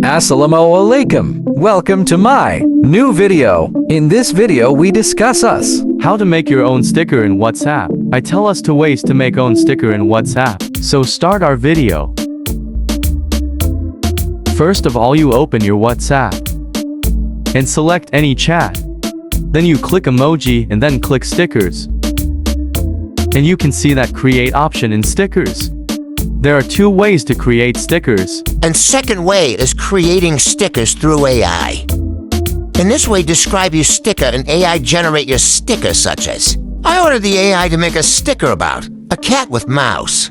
Assalamu alaikum. Welcome to my new video. In this video we discuss how to make your own sticker in WhatsApp. I tell us two ways to make own sticker in WhatsApp. So start our video. First of all, you open your WhatsApp and select any chat. Then you click emoji and then click stickers. And you can see that create option in stickers. There are two ways to create stickers. And second way is creating stickers through AI. In this way, describe your sticker and AI generate your sticker, such as, I ordered the AI to make a sticker about a cat with mouse.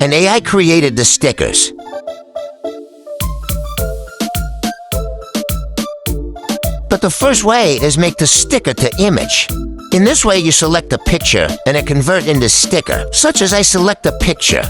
And AI created the stickers. But the first way is make the sticker to image. In this way, you select a picture and it converts into sticker, such as I select a picture.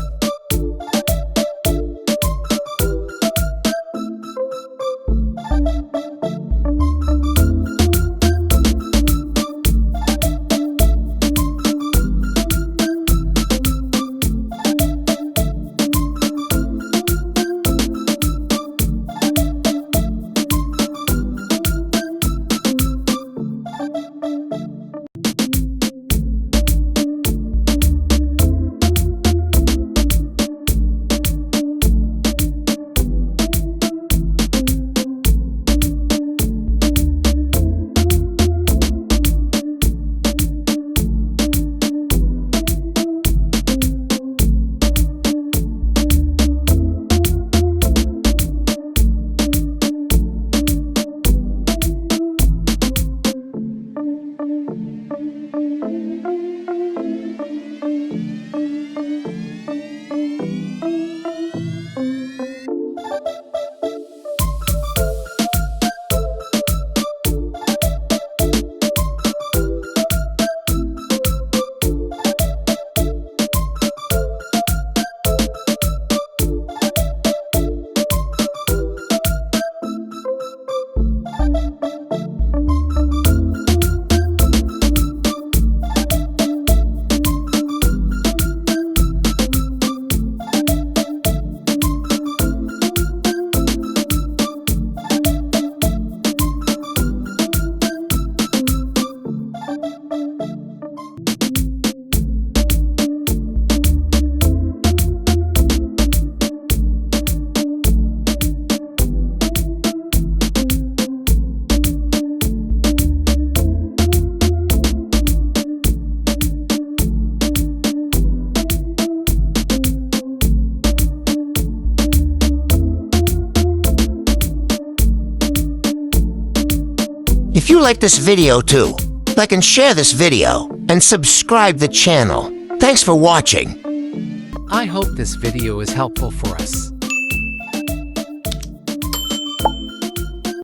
If you like this video too, like and share this video, and subscribe the channel. Thanks for watching. I hope this video is helpful for us.